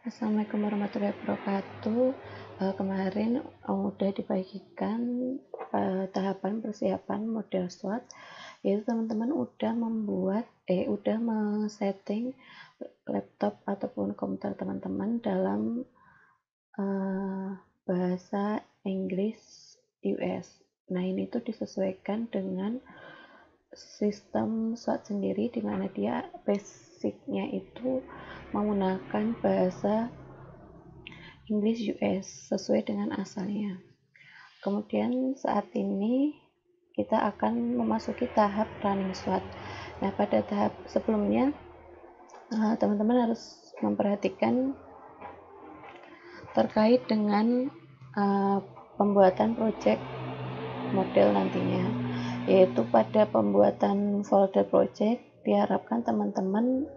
Assalamualaikum warahmatullahi wabarakatuh. Kemarin udah dibagikan tahapan persiapan model SWOT, yaitu teman-teman udah men-setting laptop ataupun komputer teman-teman dalam bahasa Inggris US. Nah, ini tuh disesuaikan dengan sistem SWOT sendiri, di mana dia basicnya itu menggunakan bahasa English US sesuai dengan asalnya. Kemudian saat ini kita akan memasuki tahap running SWOT. Nah, pada tahap sebelumnya teman-teman harus memperhatikan terkait dengan pembuatan project model nantinya, yaitu pada pembuatan folder project diharapkan teman-teman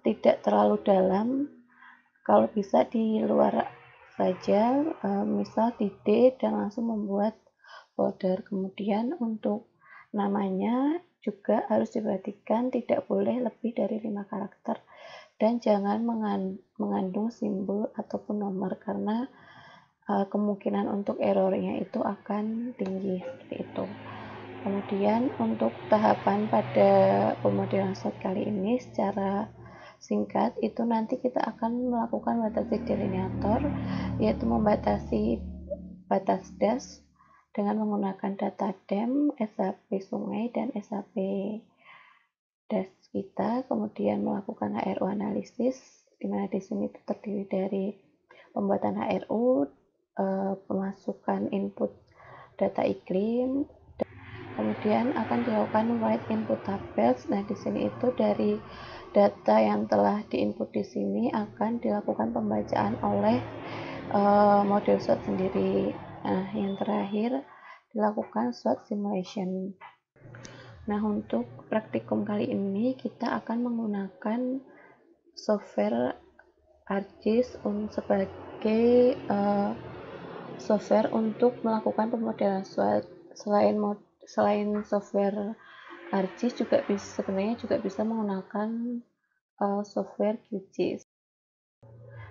tidak terlalu dalam, kalau bisa di luar saja, misal di D dan langsung membuat folder. Kemudian untuk namanya juga harus diperhatikan, tidak boleh lebih dari 5 karakter dan jangan mengandung simbol ataupun nomor, karena kemungkinan untuk errornya itu akan tinggi seperti itu. Kemudian untuk tahapan pada pemodelan SWOT kali ini secara singkat itu nanti kita akan melakukan batasi delineator, yaitu membatasi batas das dengan menggunakan data DEM, SHP sungai, dan SHP das kita. Kemudian melakukan HRU analisis, di mana di sini terdiri dari pembuatan HRU, pemasukan input data iklim, kemudian akan dilakukan write input tables. Nah, di sini itu dari data yang telah diinput di sini akan dilakukan pembacaan oleh model SWOT sendiri. Nah, yang terakhir dilakukan SWOT simulation. Nah, untuk praktikum kali ini kita akan menggunakan software ArcGIS sebagai software untuk melakukan pemodelan SWOT. Selain software ArcGIS sebenarnya juga bisa menggunakan software QGIS.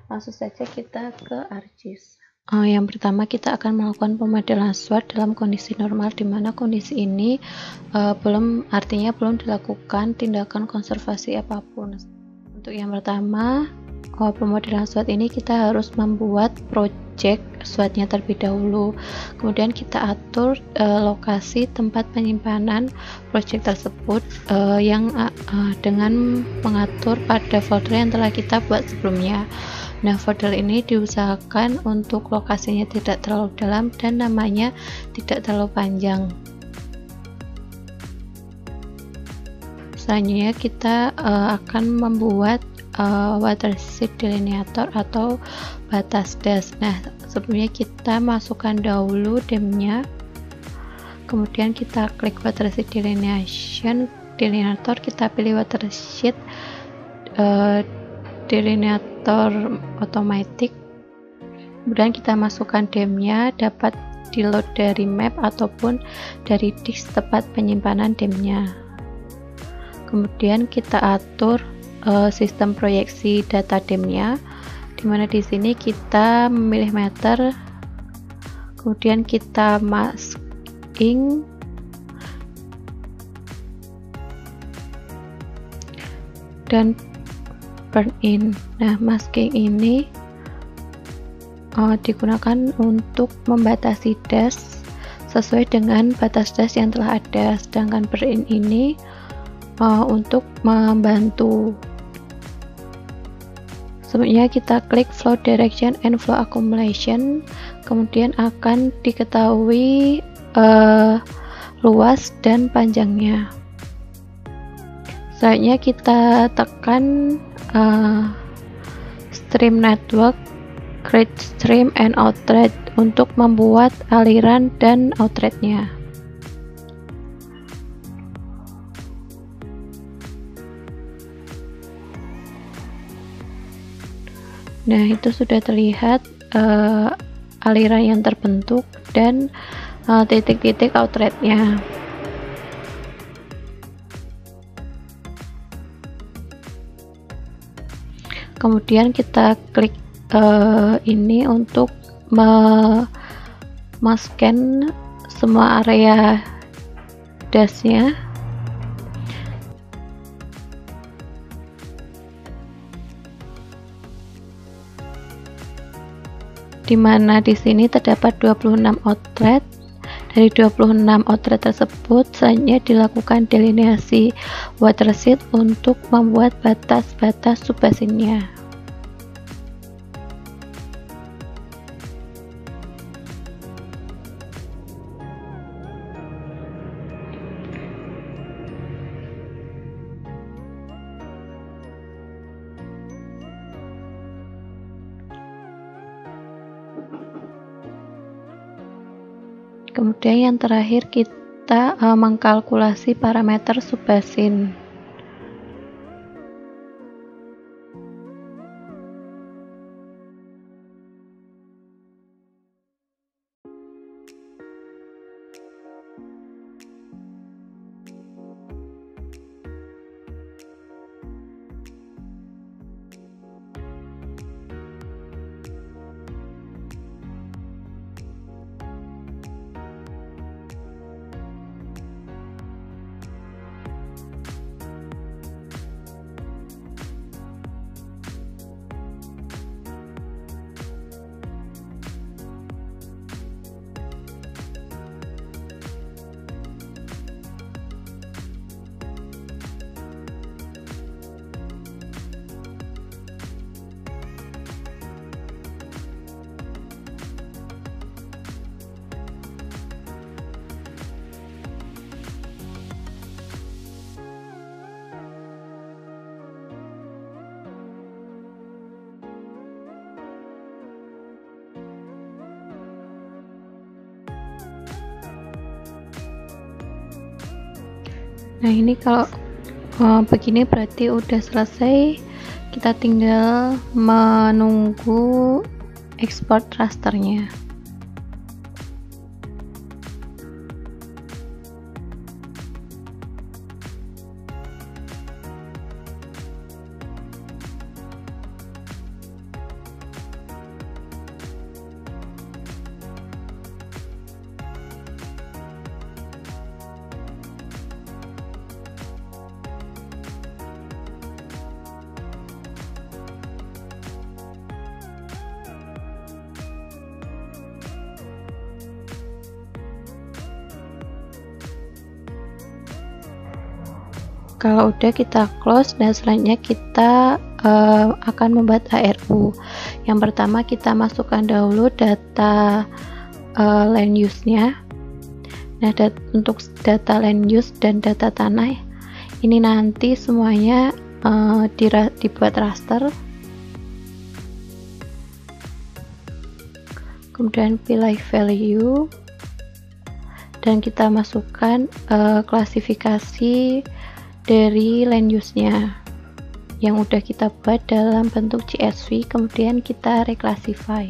Langsung saja kita ke ArcGIS. Yang pertama kita akan melakukan pemodelan SWOT dalam kondisi normal, di mana kondisi ini belum dilakukan tindakan konservasi apapun. Untuk yang pertama, pemodelan SWOT ini kita harus membuat project SWOT-nya terlebih dahulu. Kemudian kita atur lokasi tempat penyimpanan project tersebut dengan mengatur pada folder yang telah kita buat sebelumnya. Nah, folder ini diusahakan untuk lokasinya tidak terlalu dalam dan namanya tidak terlalu panjang. Selanjutnya kita akan membuat watershed delineator atau batas das. Nah, sebelumnya kita masukkan dahulu DEM-nya, kemudian kita klik watershed delineator, kita pilih watershed delineator automatic, kemudian kita masukkan DEM-nya, dapat di-load dari map ataupun dari disk tempat penyimpanan DEM-nya. Kemudian kita atur sistem proyeksi data DEM-nya, dimana di sini kita memilih meter, kemudian kita masking dan burn in. Nah, masking ini digunakan untuk membatasi das sesuai dengan batas das yang telah ada, sedangkan burn in ini untuk membantu. Selanjutnya kita klik flow direction and flow accumulation, kemudian akan diketahui luas dan panjangnya. Selanjutnya kita tekan stream network, create stream and outlet untuk membuat aliran dan outletnya. Nah, itu sudah terlihat aliran yang terbentuk dan titik-titik outletnya. Kemudian kita klik ini untuk scan semua area dashnya. Dimana di sini terdapat 26 outlet. Dari 26 outlet tersebut, selanjutnya dilakukan delineasi watershed untuk membuat batas-batas subbasinnya. Kemudian yang terakhir kita mengkalkulasi parameter subbasin. Nah, ini kalau begini berarti udah selesai. Kita tinggal menunggu ekspor rasternya. Kalau udah kita close dan selanjutnya kita akan membuat ARU. Yang pertama kita masukkan dahulu data land use-nya. Nah, untuk data land use dan data tanah ini nanti semuanya dibuat raster. Kemudian pilih value dan kita masukkan klasifikasi dari land use-nya yang udah kita buat dalam bentuk CSV, kemudian kita reclassify.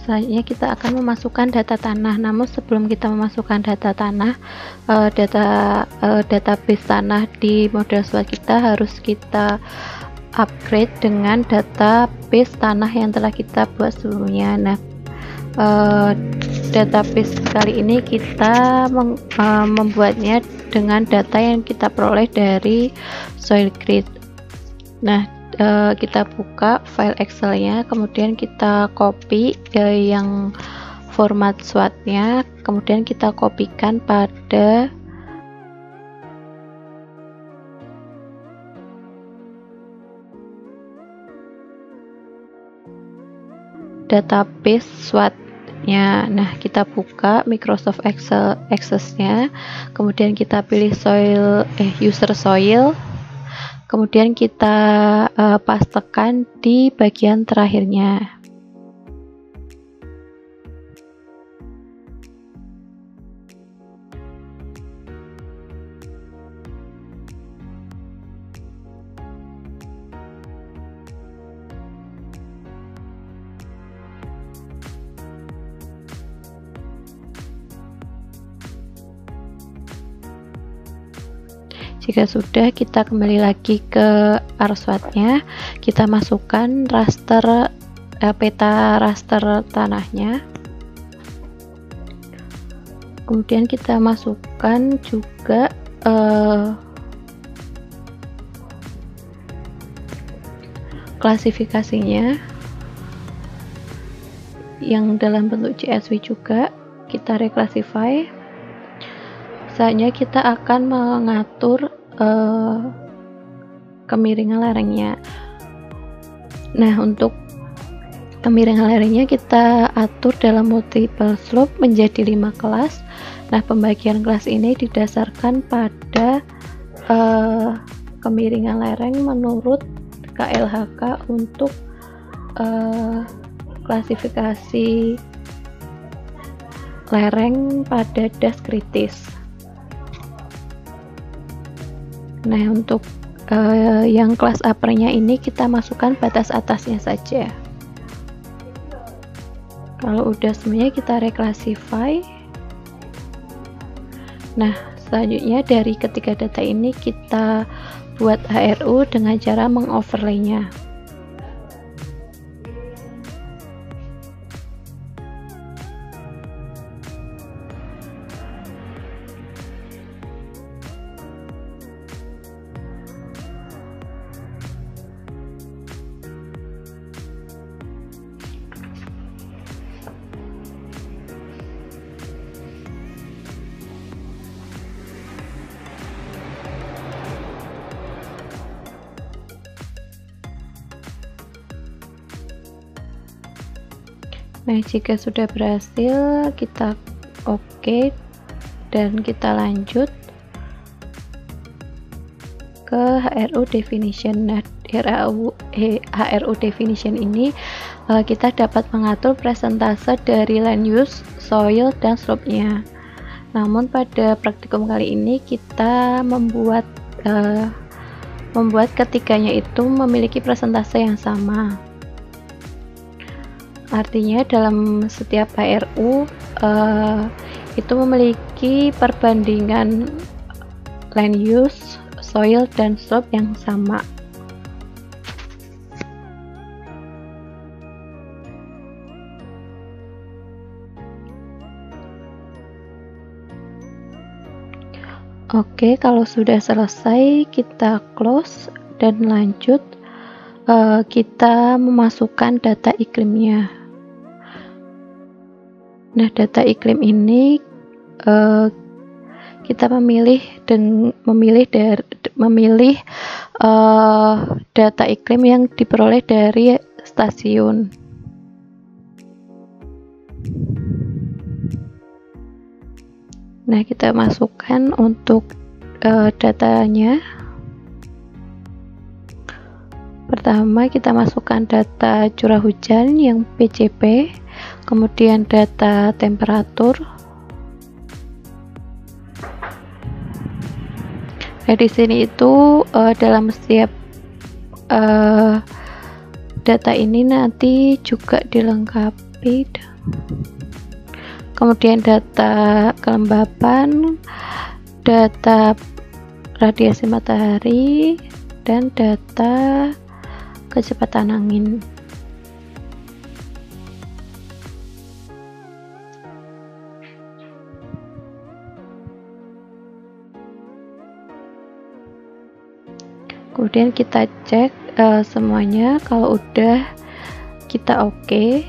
Selanjutnya kita akan memasukkan data tanah. Namun sebelum kita memasukkan data tanah, database tanah di model SWOT kita harus kita upgrade dengan database tanah yang telah kita buat sebelumnya. Nah, database kali ini kita membuatnya dengan data yang kita peroleh dari SoilGrid. Nah, kita buka file Excel-nya, kemudian kita copy yang format SWOT-nya, kemudian kita kopikan pada database SWOT-nya. Nah, kita buka Microsoft Excel Access-nya, kemudian kita pilih user soil, kemudian kita pastekan di bagian terakhirnya. Jika sudah, kita kembali lagi ke RSWAT-nya, kita masukkan raster peta raster tanahnya, kemudian kita masukkan juga klasifikasinya yang dalam bentuk CSV juga, kita reclassify. Selanjutnya kita akan mengatur kemiringan lerengnya. Nah, untuk kemiringan lerengnya kita atur dalam multiple slope menjadi 5 kelas. Nah, pembagian kelas ini didasarkan pada kemiringan lereng menurut KLHK untuk klasifikasi lereng pada das kritis. Nah, untuk yang kelas uppernya ini kita masukkan batas atasnya saja. Kalau udah semuanya kita reclassify. Nah, selanjutnya dari ketiga data ini kita buat HRU dengan cara mengoverlay-nya. Nah, jika sudah berhasil, kita oke dan kita lanjut ke HRU definition. Nah, HRU definition ini kita dapat mengatur persentase dari land use, soil, dan slope-nya. Namun pada praktikum kali ini kita membuat ketiganya itu memiliki persentase yang sama. Artinya dalam setiap HRU itu memiliki perbandingan land use, soil, dan slope yang sama. Oke, kalau sudah selesai kita close dan lanjut. Kita memasukkan data iklimnya. Nah, data iklim ini kita memilih data iklim yang diperoleh dari stasiun. Nah, kita masukkan untuk datanya. Pertama, kita masukkan data curah hujan yang PCP, kemudian data temperatur. Nah, di sini itu dalam setiap data ini nanti juga dilengkapi. Kemudian data kelembapan, data radiasi matahari, dan data kecepatan angin. Kemudian kita cek semuanya, kalau udah kita oke.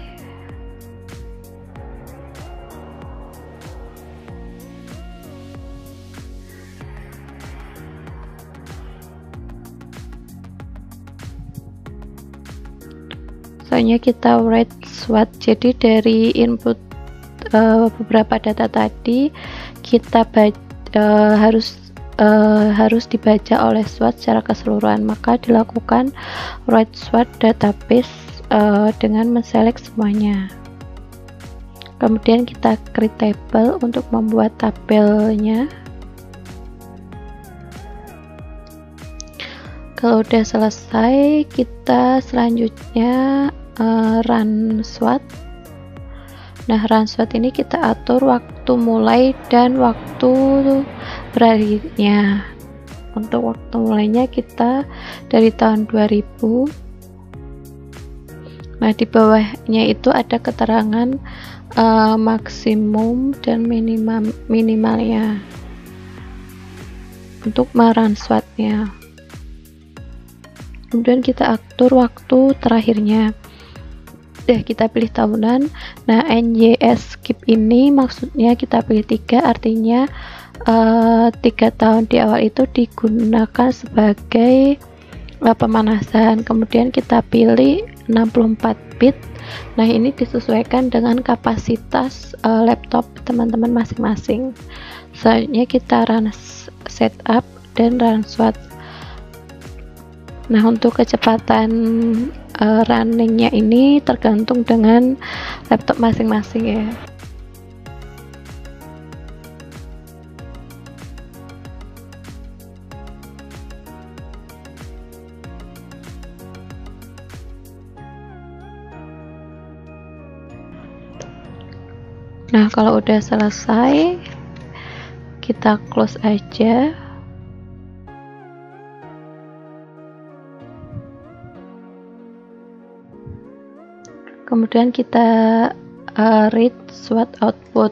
Soalnya kita write SWOT, jadi dari input beberapa data tadi kita harus dibaca oleh SWOT secara keseluruhan, maka dilakukan write SWOT database dengan menselect semuanya. Kemudian kita create table untuk membuat tabelnya. Kalau udah selesai, kita selanjutnya run SWOT. Nah, run SWOT ini kita atur waktu mulai dan waktu berakhirnya. Untuk waktu mulainya kita dari tahun 2000. Nah, di bawahnya itu ada keterangan maksimum dan minimalnya untuk merun SWOT-nya. Kemudian kita atur waktu terakhirnya. Kita pilih tahunan. Nah, NYS skip ini maksudnya kita pilih 3, artinya 3 tahun di awal itu digunakan sebagai pemanasan. Kemudian kita pilih 64 bit. Nah, ini disesuaikan dengan kapasitas laptop teman-teman masing-masing. Selanjutnya kita run setup dan run SWOT. Nah, untuk kecepatan runningnya ini tergantung dengan laptop masing-masing ya. Nah, kalau udah selesai kita close aja. Kemudian kita read SWOT output.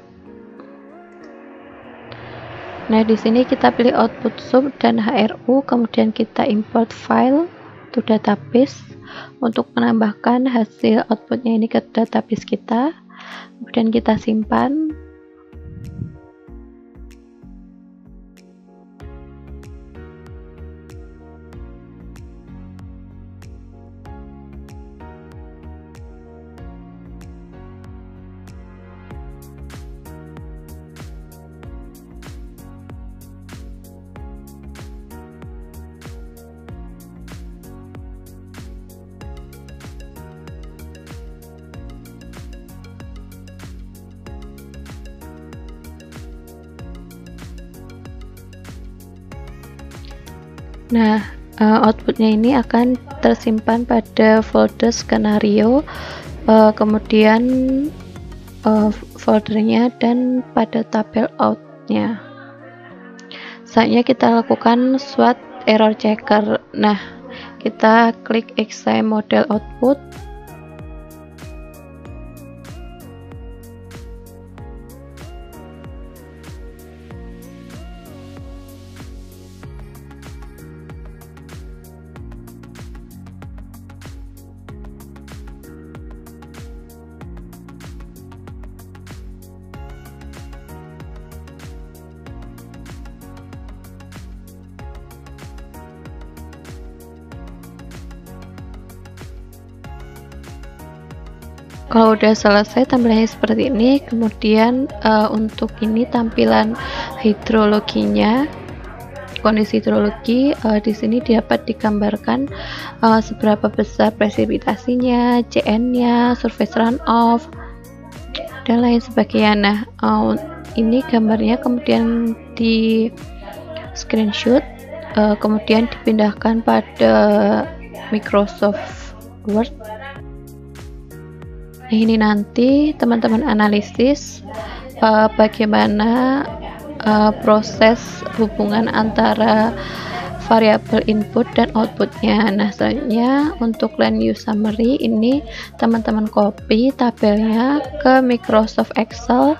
Nah, di sini kita pilih output sub dan HRU, kemudian kita import file to database untuk menambahkan hasil outputnya ini ke database kita. Kemudian kita simpan. Nah, outputnya ini akan tersimpan pada folder skenario, kemudian foldernya dan pada tabel outnya. Selanjutnya kita lakukan SWOT error checker. Nah, kita klik examine model output. Kalau udah selesai tampilannya seperti ini. Kemudian untuk ini tampilan hidrologinya, kondisi hidrologi di sini dapat digambarkan seberapa besar presipitasinya, CN-nya, surface runoff, dan lain sebagainya. Nah, ini gambarnya kemudian di screenshot, kemudian dipindahkan pada Microsoft Word. Ini nanti teman-teman analisis bagaimana proses hubungan antara variabel input dan outputnya. Nah, selanjutnya untuk land use summary ini teman-teman copy tabelnya ke Microsoft Excel.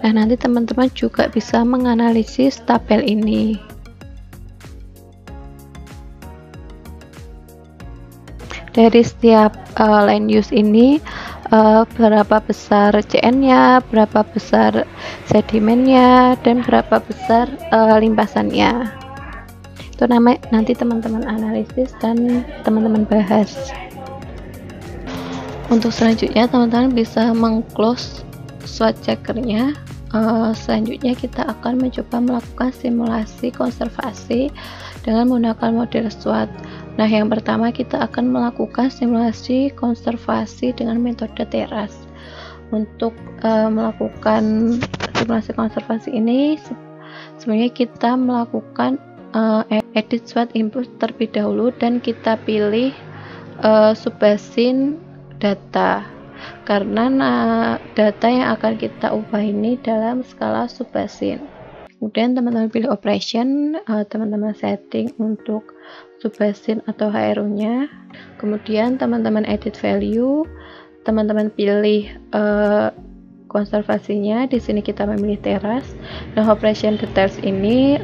Nah, nanti teman-teman juga bisa menganalisis tabel ini. Dari setiap land use ini berapa besar CN-nya, berapa besar sedimennya, dan berapa besar limpasannya. Itu nanti teman-teman analisis dan teman-teman bahas. Untuk selanjutnya teman-teman bisa meng-close SWOT checkernya. Selanjutnya kita akan mencoba melakukan simulasi konservasi dengan menggunakan model SWOT. Nah, yang pertama kita akan melakukan simulasi konservasi dengan metode teras. Untuk melakukan simulasi konservasi ini sebenarnya kita melakukan edit SWOT input terlebih dahulu dan kita pilih subbasin data. karena data yang akan kita ubah ini dalam skala subbasin. Kemudian teman-teman pilih operation, teman-teman setting untuk subbasin atau HRU-nya. Kemudian teman-teman edit value, teman-teman pilih konservasinya. Di sini kita memilih teras. Nah, operation details ini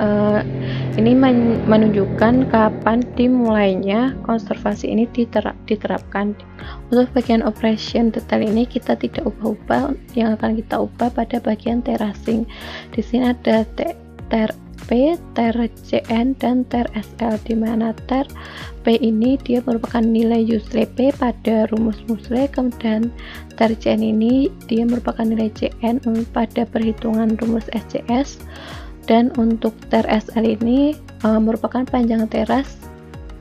menunjukkan kapan dimulainya konservasi ini diterapkan. Untuk bagian operation detail ini kita tidak ubah-ubah, yang akan kita ubah pada bagian terasing. Di sini ada ter P, ter CN, dan ter SL, di mana ter P ini dia merupakan nilai useless P pada rumus Moseley, kemudian ter CN ini dia merupakan nilai CN pada perhitungan rumus SCS, dan untuk ter SL ini merupakan panjang teras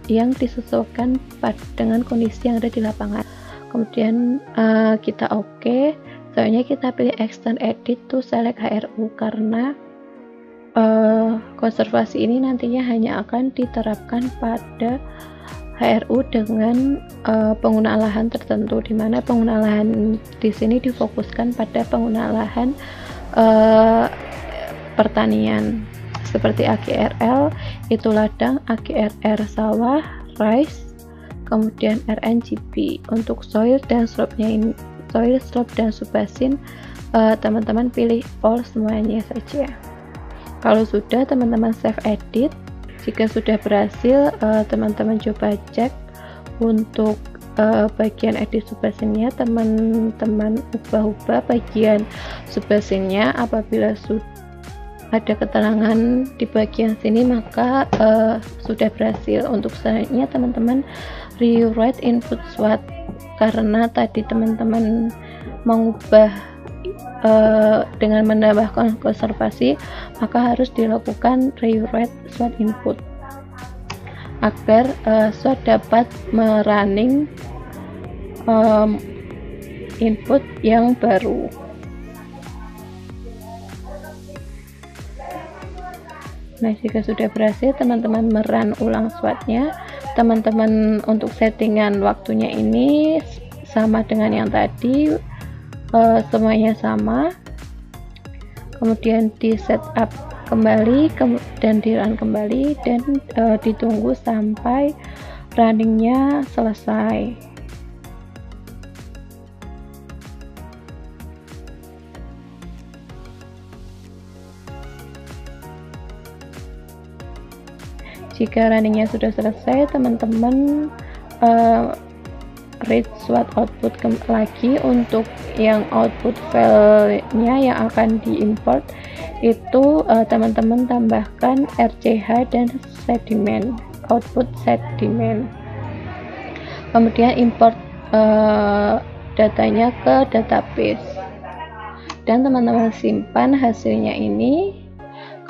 yang disesuaikan dengan kondisi yang ada di lapangan. Kemudian kita OK, selanjutnya kita pilih extend edit to select HRU, karena konservasi ini nantinya hanya akan diterapkan pada HRU dengan penggunaan lahan tertentu, di mana penggunaan lahan di sini difokuskan pada penggunaan lahan pertanian seperti AGRL itu ladang, AGRR sawah, rice, kemudian RNGB. Untuk soil dan slope-nya ini, soil, slope, dan subbasin, teman-teman pilih all semuanya saja. Kalau sudah, teman-teman save edit. Jika sudah berhasil, teman-teman coba cek untuk bagian edit subbasinnya, teman-teman ubah-ubah bagian subbasinnya. Apabila sudah ada keterangan di bagian sini, maka sudah berhasil. Untuk selanjutnya, teman-teman rewrite input SWOT, karena tadi teman-teman mengubah dengan menambahkan konservasi, maka harus dilakukan rewrite SWOT input agar SWOT dapat merunning input yang baru. Nah, jika sudah berhasil, teman-teman merun ulang SWOT-nya. Teman-teman untuk settingan waktunya ini sama dengan yang tadi, semuanya sama, kemudian di setup kembali dan di run kembali, dan ditunggu sampai runningnya selesai. Jika runningnya sudah selesai, teman-teman read SWOT output lagi. Untuk yang output filenya yang akan diimport itu teman-teman tambahkan RCH dan sedimen, output sedimen, kemudian import datanya ke database, dan teman-teman simpan hasilnya ini.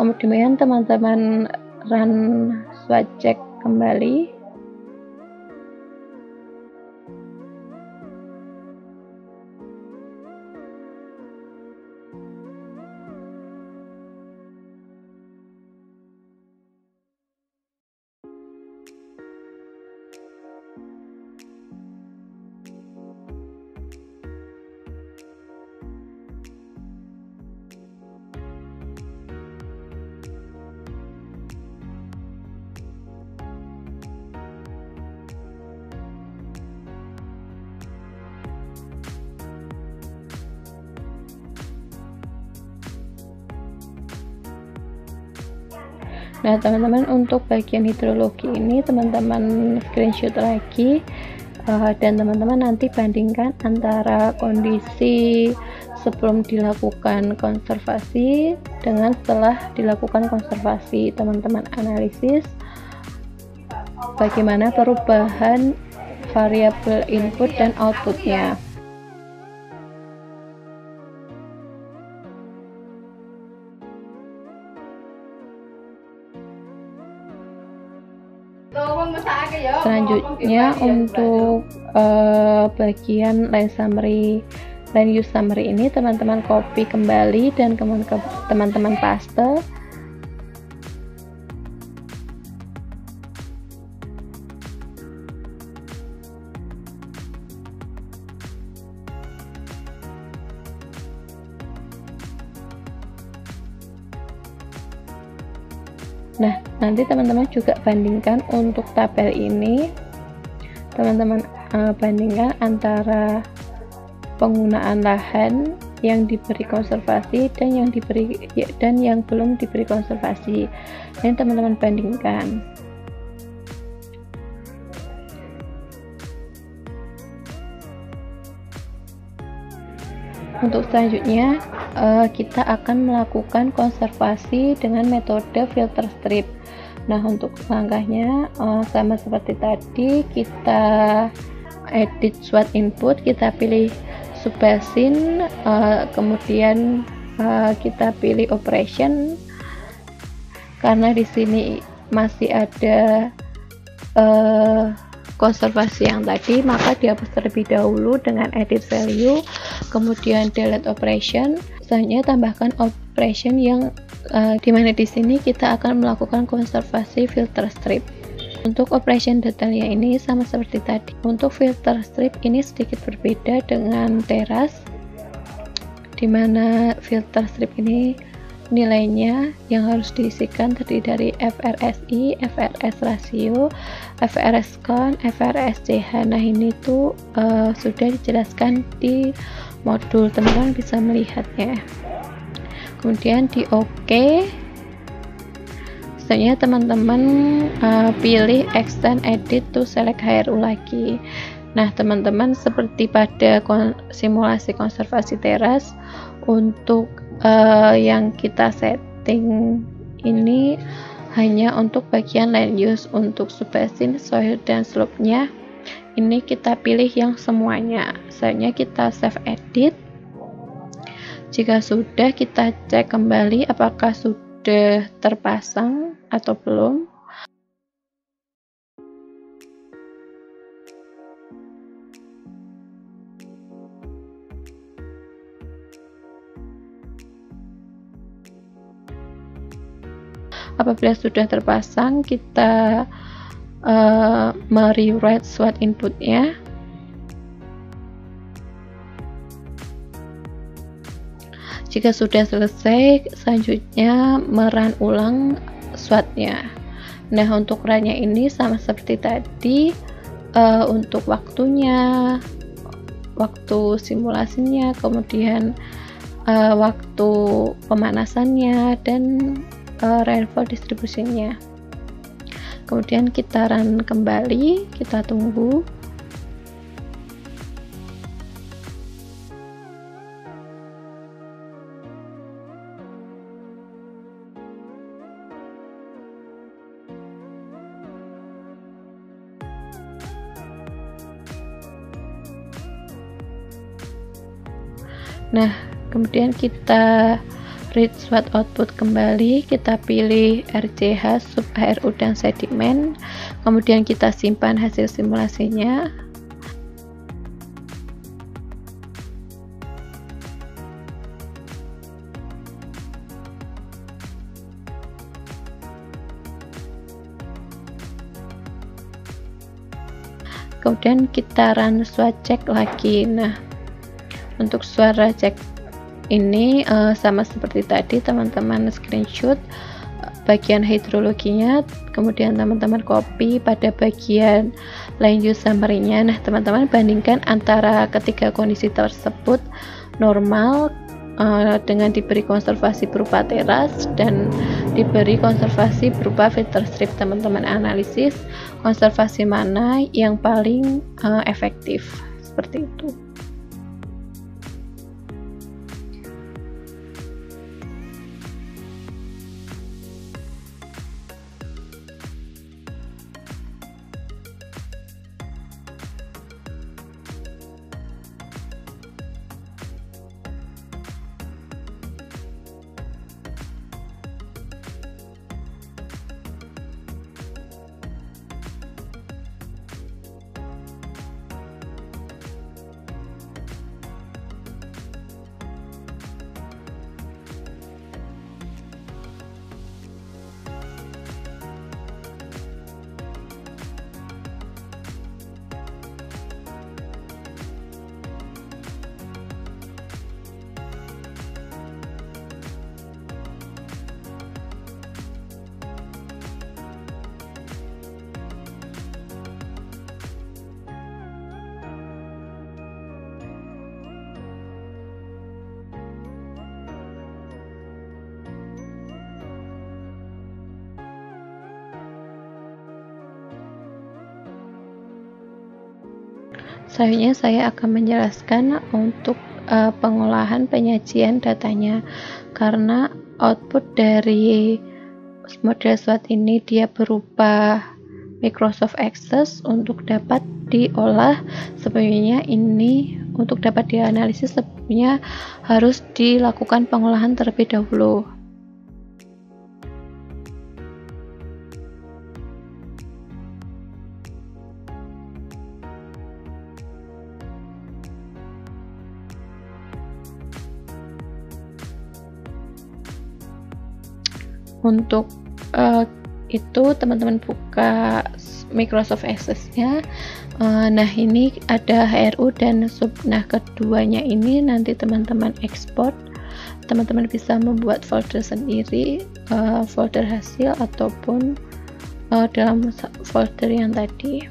Kemudian teman-teman run SWOT check kembali. Nah, teman-teman untuk bagian hidrologi ini teman-teman screenshot lagi, dan teman-teman nanti bandingkan antara kondisi sebelum dilakukan konservasi dengan setelah dilakukan konservasi. Teman-teman analisis bagaimana perubahan variabel input dan outputnya. Selanjutnya untuk bagian line use summary ini teman-teman copy kembali dan teman-teman paste. Nah, nanti teman-teman juga bandingkan untuk tabel ini, teman-teman bandingkan antara penggunaan lahan yang diberi konservasi dan yang belum diberi konservasi, dan teman-teman bandingkan. Untuk selanjutnya kita akan melakukan konservasi dengan metode filter strip. Nah, untuk langkahnya sama seperti tadi, kita edit SWOT input, kita pilih subbasin, kemudian kita pilih operation. Karena di sini masih ada konservasi yang tadi, maka dihapus terlebih dahulu dengan edit value, kemudian delete operation. Selanjutnya tambahkan operation yang dimana di sini kita akan melakukan konservasi filter strip. Untuk operation detailnya ini sama seperti tadi. Untuk filter strip ini sedikit berbeda dengan teras, dimana filter strip ini nilainya yang harus diisikan terdiri dari FRSI, FRS ratio, FRS count, FRS CH. Nah, ini tuh sudah dijelaskan di modul, teman-teman bisa melihatnya. Kemudian di OK, selanjutnya teman-teman pilih extend edit to select HRU lagi. Nah, teman-teman seperti pada simulasi konservasi teras, untuk yang kita setting ini hanya untuk bagian land use. Untuk subbasin, soil, dan slope-nya ini kita pilih yang semuanya. Selanjutnya kita save edit. Jika sudah, kita cek kembali apakah sudah terpasang atau belum. Apabila sudah terpasang, kita merewrite SWOT inputnya. Jika sudah selesai, selanjutnya merun ulang SWOT-nya. Nah, untuk run-nya ini sama seperti tadi, untuk waktunya, waktu simulasinya, kemudian waktu pemanasannya, dan rainfall distribusinya. Kemudian kita run kembali, kita tunggu. Nah, kemudian kita read SWOT output kembali, kita pilih RCH, sub HRU, dan sedimen, kemudian kita simpan hasil simulasinya. Kemudian kita run SWOT check lagi. Nah, untuk suara cek ini sama seperti tadi, teman-teman screenshot bagian hidrologinya, kemudian teman-teman copy pada bagian land use summary-nya. Nah, teman-teman bandingkan antara ketiga kondisi tersebut, normal dengan diberi konservasi berupa teras dan diberi konservasi berupa filter strip. Teman-teman analisis konservasi mana yang paling efektif, seperti itu. Selanjutnya saya akan menjelaskan untuk pengolahan penyajian datanya, karena output dari model SWOT ini dia berupa Microsoft Access untuk dapat diolah. Sebelumnya ini untuk dapat dianalisis sebelumnya harus dilakukan pengolahan terlebih dahulu. Untuk itu teman-teman buka Microsoft Access-nya. Nah, ini ada HRU dan sub. Nah, keduanya ini nanti teman-teman ekspor. Teman-teman bisa membuat folder sendiri, folder hasil ataupun dalam folder yang tadi.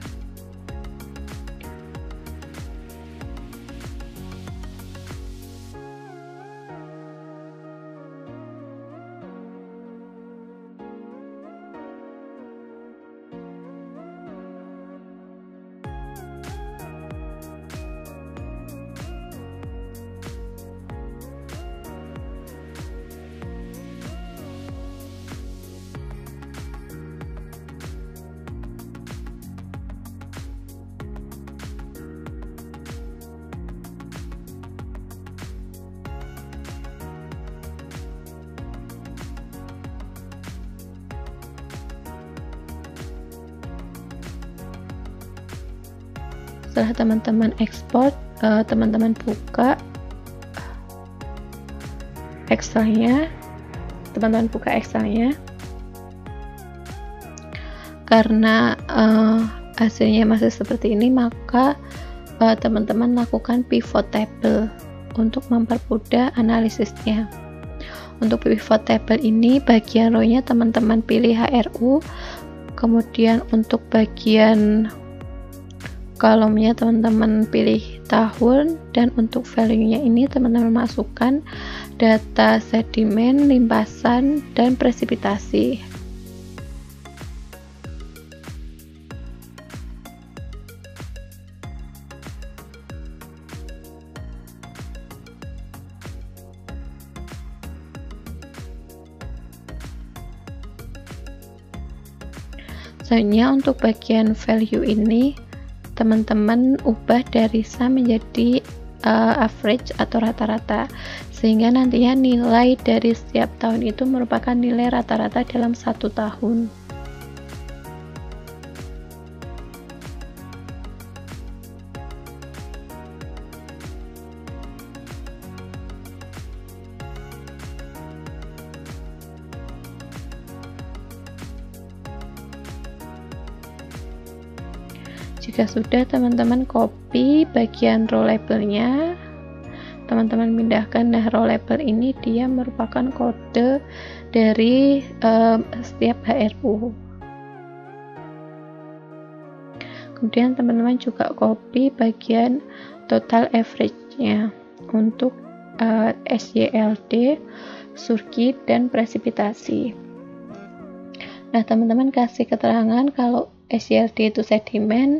Setelah teman-teman ekspor, teman-teman buka Excel-nya, karena hasilnya masih seperti ini, maka teman-teman lakukan pivot table untuk mempermudah analisisnya. Untuk pivot table ini, bagian row-nya teman-teman pilih HRU, kemudian untuk bagian kolomnya teman-teman pilih tahun, dan untuk value-nya ini teman-teman masukkan data sedimen, limpasan, dan presipitasi. Selanjutnya untuk bagian value ini teman-teman ubah dari sum menjadi average atau rata-rata, sehingga nantinya nilai dari setiap tahun itu merupakan nilai rata-rata dalam satu tahun. Jika sudah, teman-teman copy bagian row labelnya, teman-teman pindahkan. Nah, row label ini dia merupakan kode dari setiap HRU. Kemudian teman-teman juga copy bagian total average-nya untuk SYLD, surki, dan presipitasi. Nah, teman-teman kasih keterangan kalau SYLD itu sedimen,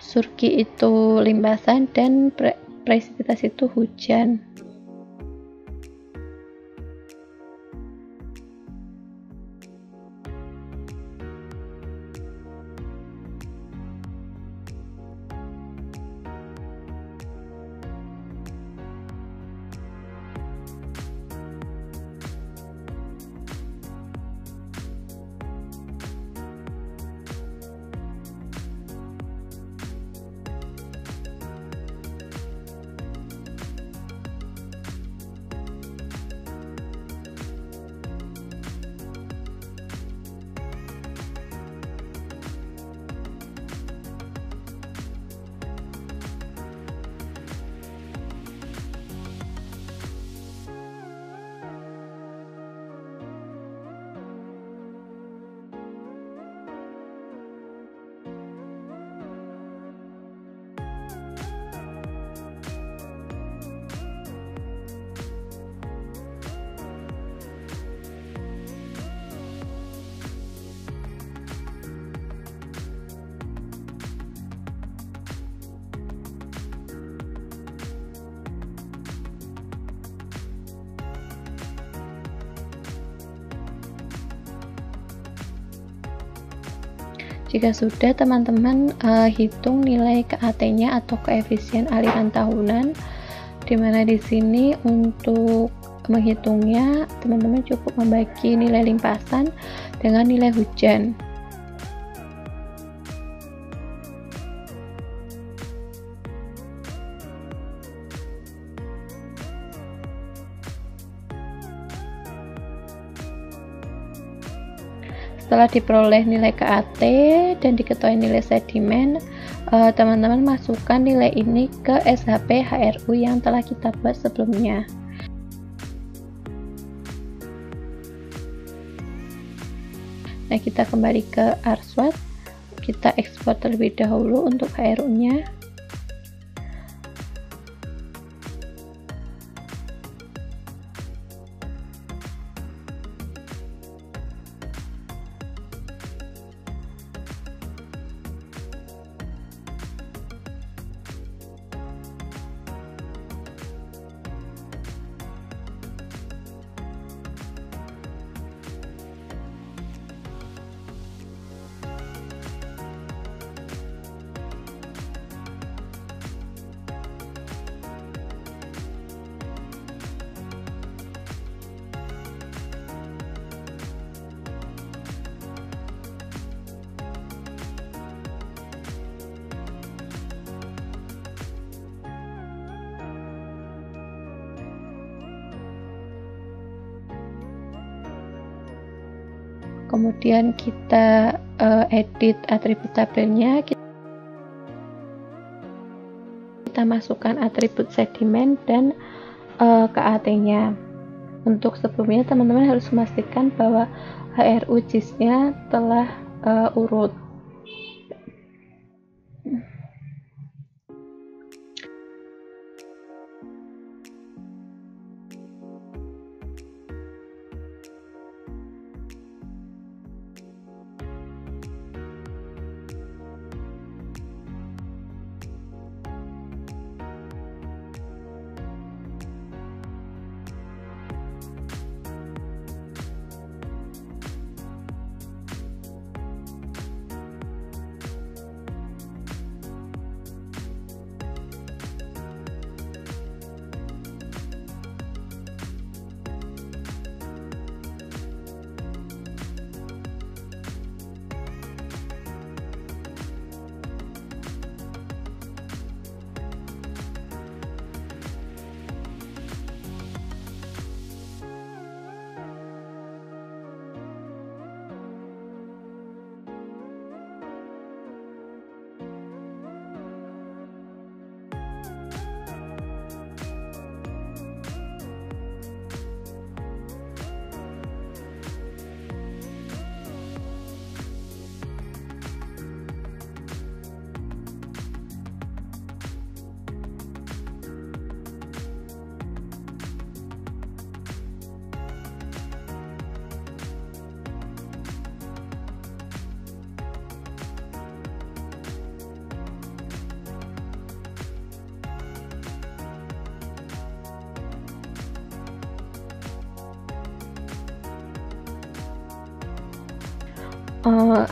surki itu limpasan, dan presipitasi itu hujan. Jika sudah, teman-teman hitung nilai KAT-nya atau koefisien aliran tahunan, dimana di sini untuk menghitungnya teman-teman cukup membagi nilai limpasan dengan nilai hujan. Setelah diperoleh nilai KAT dan diketahui nilai sedimen, teman-teman masukkan nilai ini ke SHP HRU yang telah kita buat sebelumnya. Nah, kita kembali ke ArSWAT, kita ekspor terlebih dahulu untuk HRU-nya. Kemudian kita edit atribut tabelnya, kita masukkan atribut sedimen dan KAT-nya. Untuk sebelumnya teman-teman harus memastikan bahwa HRU JIS-nya telah urut.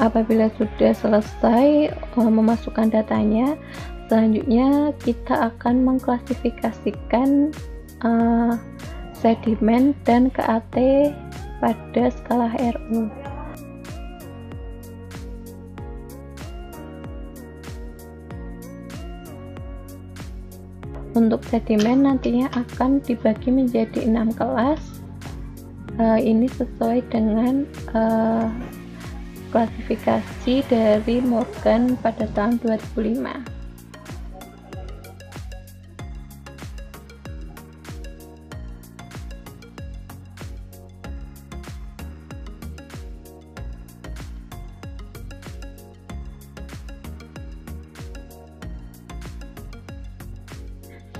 Apabila sudah selesai memasukkan datanya, selanjutnya kita akan mengklasifikasikan sedimen dan KAT pada skala HRU. Untuk sedimen nantinya akan dibagi menjadi 6 kelas. Ini sesuai dengan klasifikasi dari Morgan pada tahun 2005.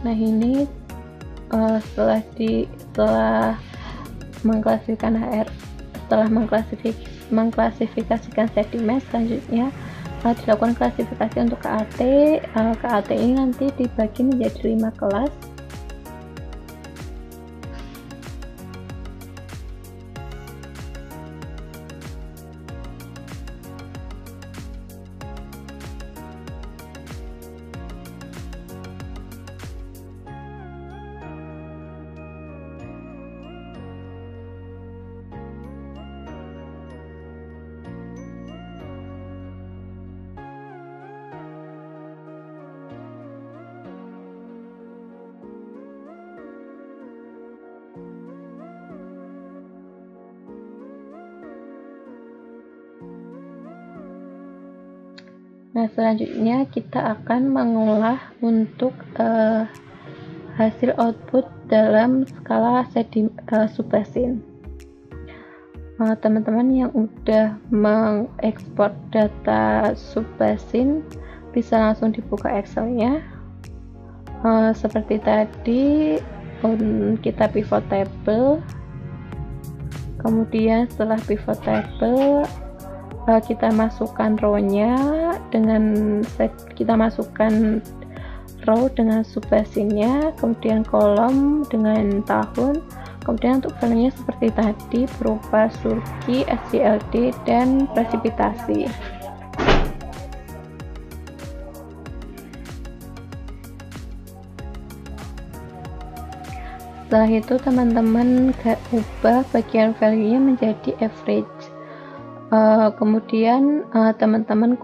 Nah, ini setelah mengklasifikasikan sedimen, selanjutnya dilakukan klasifikasi untuk KAT. KAT ini nanti dibagi menjadi 5 kelas. Nah, selanjutnya kita akan mengolah untuk hasil output dalam skala subbasin. Teman-teman yang udah mengekspor data subbasin bisa langsung dibuka Excel-nya. Seperti tadi kita pivot table, kemudian setelah pivot table kita masukkan row-nya kita masukkan row dengan subbasinnya, kemudian kolom dengan tahun, kemudian untuk value-nya seperti tadi berupa surki, SCLD, dan presipitasi. Setelah itu teman-teman ubah bagian value-nya menjadi average. Kemudian teman-teman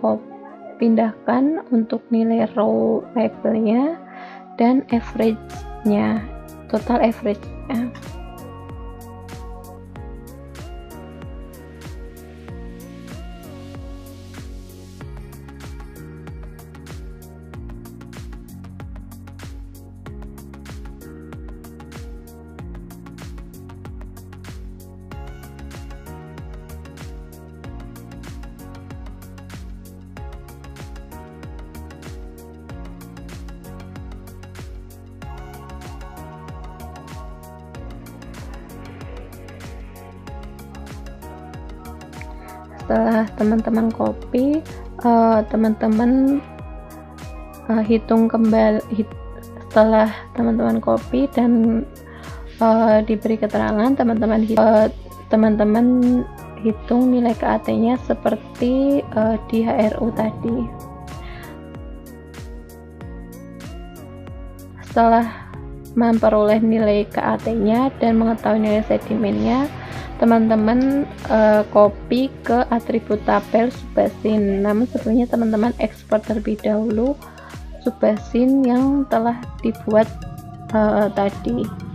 pindahkan untuk nilai row labelnya dan average-nya, total average-nya. Setelah teman-teman copy, teman-teman hitung kembali. Setelah teman-teman copy dan diberi keterangan, teman-teman hitung nilai KAT-nya seperti di HRU tadi. Setelah memperoleh nilai KAT-nya dan mengetahui nilai sedimennya, teman-teman copy ke atribut tabel subbasin. Namun sebelumnya teman-teman ekspor terlebih dahulu subbasin yang telah dibuat tadi.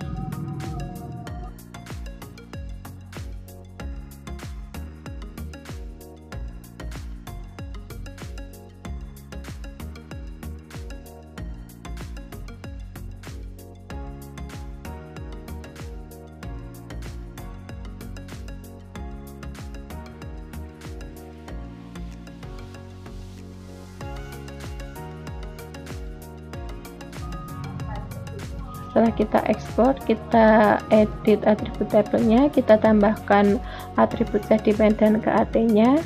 Setelah kita ekspor, kita edit atribut tabelnya, kita tambahkan atribut sedimen dan KAT-nya.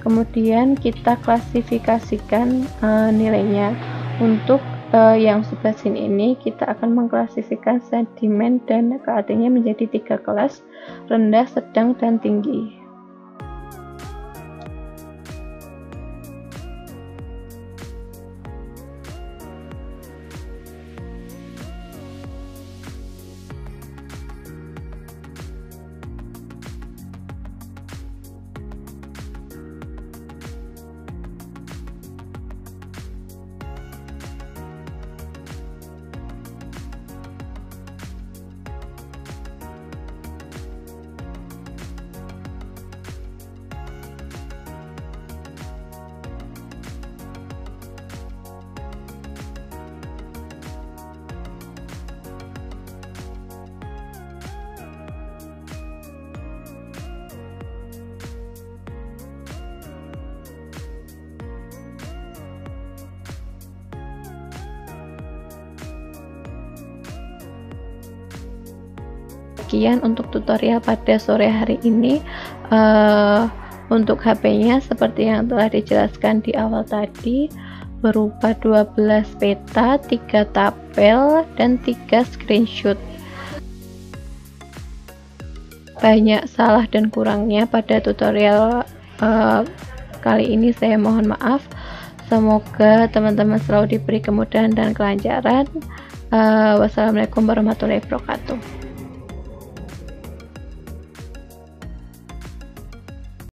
Kemudian kita klasifikasikan nilainya. Untuk yang subbasin ini kita akan mengklasifikasikan sedimen dan KAT-nya menjadi 3 kelas, rendah, sedang, dan tinggi. sekian untuk tutorial pada sore hari ini. Untuk HP-nya seperti yang telah dijelaskan di awal tadi, berupa 12 peta, 3 tabel, dan 3 screenshot. Banyak salah dan kurangnya pada tutorial kali ini, saya mohon maaf. Semoga teman-teman selalu diberi kemudahan dan kelancaran. Wassalamualaikum warahmatullahi wabarakatuh.